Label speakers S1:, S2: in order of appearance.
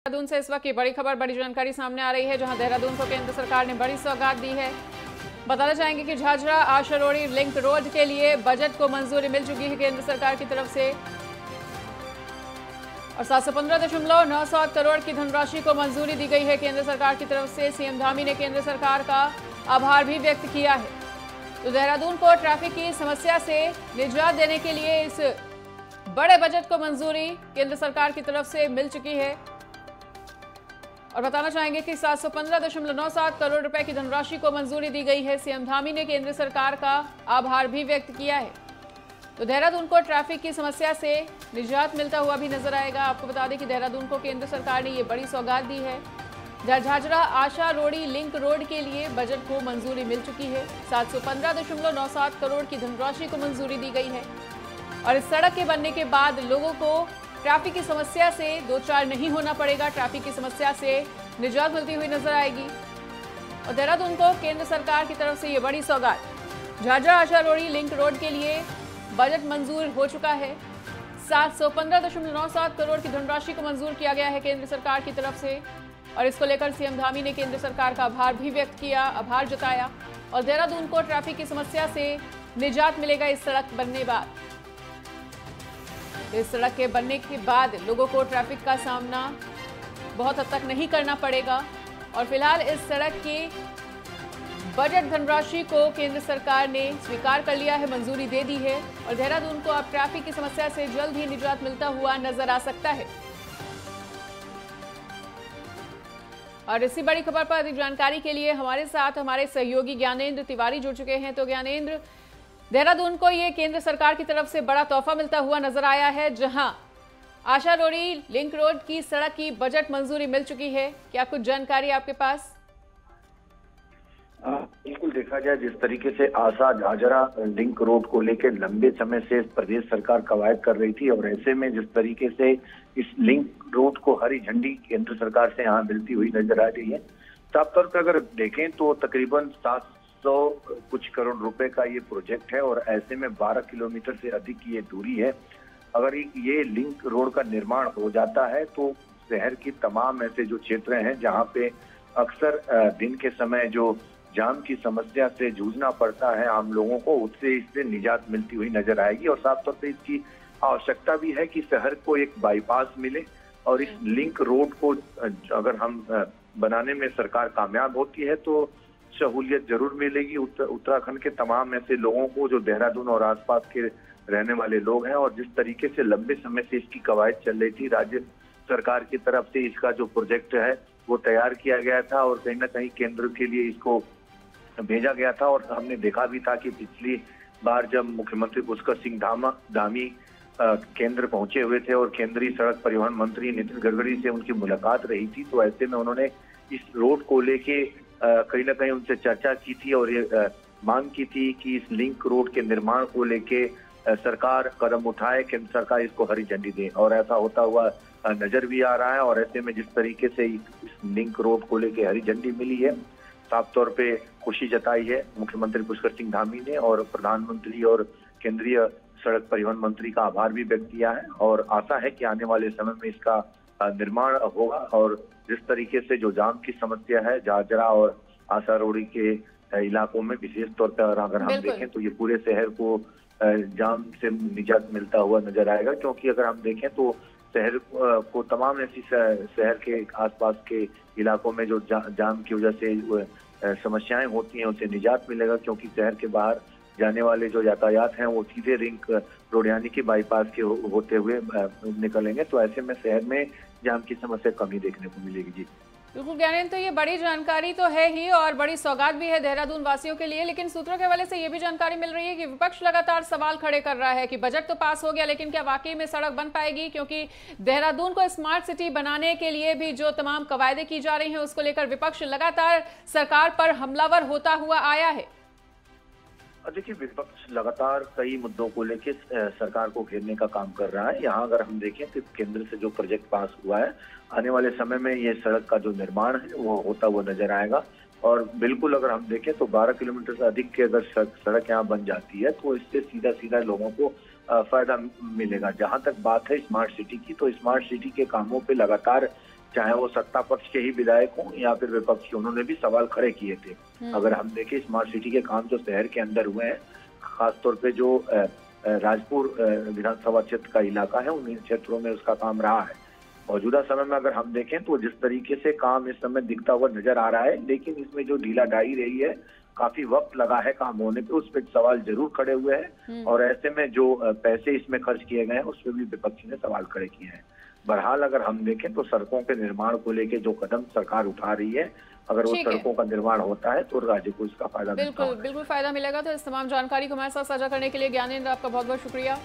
S1: देहरादून से इस वक्त की बड़ी खबर, बड़ी जानकारी सामने आ रही है, जहां देहरादून को केंद्र सरकार ने बड़ी सौगात दी है। बताना चाहेंगे कि झाझरा आशारोड़ी लिंक रोड के लिए बजट को मंजूरी मिल चुकी है केंद्र सरकार की तरफ से और 715.9 करोड़ की धनराशि को मंजूरी दी गई है केंद्र सरकार की तरफ से। सीएम धामी ने केंद्र सरकार का आभार भी व्यक्त किया है। तो देहरादून को ट्रैफिक की समस्या से निजात देने के लिए इस बड़े बजट को मंजूरी केंद्र सरकार की तरफ से मिल चुकी है और बताना चाहेंगे कि 715.97 करोड़ रुपए की धनराशि को मंजूरी दी गई है। सीएम धामी ने केंद्र सरकार का आभार भी व्यक्त किया है। तो देहरादून को ट्रैफिक की समस्या से निजात मिलता हुआ भी नजर आएगा। आपको बता दें कि देहरादून को केंद्र सरकार ने ये बड़ी सौगात दी है। झाझरा आशा रोड़ी लिंक रोड के लिए बजट को मंजूरी मिल चुकी है। 715.97 करोड़ की धनराशि को मंजूरी दी गई है और इस सड़क के बनने के बाद लोगों को ट्रैफिक की समस्या से दो चार नहीं होना पड़ेगा। ट्रैफिक की समस्या से निजात मिलती हुई नजर आएगी और देहरादून को केंद्र सरकार की तरफ से ये बड़ी सौगात। झाझरा आशा रोड़ी लिंक रोड के लिए बजट मंजूर हो चुका है। 715.97 करोड़ की धनराशि को मंजूर किया गया है केंद्र सरकार की तरफ से और इसको लेकर सीएम धामी ने केंद्र सरकार का आभार भी व्यक्त किया, आभार जताया और देहरादून को ट्रैफिक की समस्या से निजात मिलेगा इस सड़क बनने बाद। इस सड़क के बनने के बाद लोगों को ट्रैफिक का सामना बहुत हद तक नहीं करना पड़ेगा और फिलहाल इस सड़क की बजट धनराशि को केंद्र सरकार ने स्वीकार कर लिया है, मंजूरी दे दी है और देहरादून को अब ट्रैफिक की समस्या से जल्द ही निजात मिलता हुआ नजर आ सकता है। और इसी बड़ी खबर पर अधिक जानकारी के लिए हमारे साथ हमारे सहयोगी ज्ञानेंद्र तिवारी जुड़ चुके हैं। तो ज्ञानेंद्र, देहरादून को ये केंद्र सरकार की तरफ से बड़ा तोहफा मिलता हुआ नजर आया है, जहां आशा रोड़ी लिंक रोड की सड़क की बजट मंजूरी मिल चुकी है। क्या कुछ जानकारी आपके पास?
S2: बिल्कुल, देखा जाए जिस तरीके से आशा झाझरा लिंक रोड को लेकर लंबे समय से प्रदेश सरकार कवायद कर रही थी और ऐसे में जिस तरीके से इस लिंक रोड को हरी झंडी केंद्र सरकार से यहाँ मिलती हुई नजर आ रही है। साफ तौर पर अगर देखें तो तकरीबन 700 कुछ करोड़ रुपए का ये प्रोजेक्ट है और ऐसे में 12 किलोमीटर से अधिक की ये दूरी है। अगर ये लिंक रोड का निर्माण हो जाता है तो शहर की तमाम ऐसे जो क्षेत्र हैं जहाँ पे अक्सर दिन के समय जो जाम की समस्या से जूझना पड़ता है आम लोगों को, उससे इससे निजात मिलती हुई नजर आएगी और साफ तौर पे इसकी आवश्यकता भी है कि शहर को एक बाईपास मिले और इस लिंक रोड को अगर हम बनाने में सरकार कामयाब होती है तो सहूलियत जरूर मिलेगी उत्तराखंड के तमाम ऐसे लोगों को जो देहरादून और आसपास के रहने वाले लोग हैं। और जिस तरीके से लंबे समय से इसकी कवायद चल रही थी, राज्य सरकार की तरफ से इसका जो प्रोजेक्ट है वो तैयार किया गया था और कहीं ना कहीं केंद्र के लिए इसको भेजा गया था और हमने देखा भी था कि पिछली बार जब मुख्यमंत्री पुष्कर सिंह धामी केंद्र पहुंचे हुए थे और केंद्रीय सड़क परिवहन मंत्री नितिन गडकरी से उनकी मुलाकात रही थी, तो ऐसे में उन्होंने इस रोड को लेके कहीं ना कहीं उनसे चर्चा की थी और ये मांग की थी कि इस लिंक रोड के निर्माण को लेके सरकार कदम उठाए, केंद्र सरकार इसको हरी झंडी दे और ऐसा होता हुआ नजर भी आ रहा है। और ऐसे में जिस तरीके से इस लिंक रोड को लेके हरी झंडी मिली है, साफ तौर पे खुशी जताई है मुख्यमंत्री पुष्कर सिंह धामी ने और प्रधानमंत्री और केंद्रीय सड़क परिवहन मंत्री का आभार भी व्यक्त किया है और आशा है कि आने वाले समय में इसका निर्माण होगा। और जिस तरीके से जो जाम की समस्या है झाझरा और आशा रोड़ी के इलाकों में विशेष तौर पर अगर हम देखें तो ये पूरे शहर को जाम से निजात मिलता हुआ नजर आएगा, क्योंकि अगर हम देखें तो शहर को तमाम ऐसी शहर के आसपास के इलाकों में जो जाम की वजह से समस्याएं होती हैं उनसे निजात मिलेगा, क्योंकि शहर के बाहर जाने वाले जो यातायात हैं वो सीधे लिंक रोड यानी कि बाईपास के होते हुए निकलेंगे। तो ऐसे में शहर में जाम की समस्या कमी देखने को मिलेगी। जी
S1: बिल्कुल ज्ञानेंद्र, तो ये बड़ी जानकारी तो है ही और बड़ी सौगात भी है देहरादून वासियों के लिए, लेकिन सूत्रों के हवाले से ये भी जानकारी मिल रही है कि विपक्ष लगातार सवाल खड़े कर रहा है कि बजट तो पास हो गया लेकिन क्या वाकई में सड़क बन पाएगी, क्योंकि देहरादून को स्मार्ट सिटी बनाने के लिए भी जो तमाम कवायदे की जा रही हैं उसको लेकर विपक्ष लगातार सरकार पर हमलावर होता हुआ आया है।
S2: देखिए, विपक्ष लगातार कई मुद्दों को लेकर सरकार को घेरने का काम कर रहा है। यहाँ अगर हम देखें तो केंद्र से जो प्रोजेक्ट पास हुआ है, आने वाले समय में ये सड़क का जो निर्माण है वो होता हुआ नजर आएगा और बिल्कुल अगर हम देखें तो 12 किलोमीटर से अधिक की अगर सड़क यहाँ बन जाती है तो इससे सीधा सीधा लोगों को फायदा मिलेगा। जहां तक बात है स्मार्ट सिटी की, तो स्मार्ट सिटी के कामों पे लगातार चाहे वो सत्ता पक्ष के ही विधायक हों या फिर विपक्ष के, उन्होंने भी सवाल खड़े किए थे। अगर हम देखें स्मार्ट सिटी के काम जो शहर के अंदर हुए हैं, खासतौर पे जो राजपुर विधानसभा क्षेत्र का इलाका है, उन क्षेत्रों में उसका काम रहा है। मौजूदा समय में अगर हम देखें तो जिस तरीके से काम इस समय दिखता हुआ नजर आ रहा है, लेकिन इसमें जो ढीलाढाई रही है, काफी वक्त लगा है काम होने पे, उस पर सवाल जरूर खड़े हुए हैं। और ऐसे में जो पैसे इसमें खर्च किए गए हैं उस पर भी विपक्ष ने सवाल खड़े किए हैं। बहरहाल अगर हम देखें तो सड़कों के निर्माण को लेके जो कदम सरकार उठा रही है, अगर वो सड़कों का निर्माण होता है तो राज्य को इसका फायदा
S1: बिल्कुल फायदा मिलेगा। तो इस तमाम जानकारी को हमारे साथ साझा करने के लिए ज्ञानेंद्र, आपका बहुत बहुत शुक्रिया।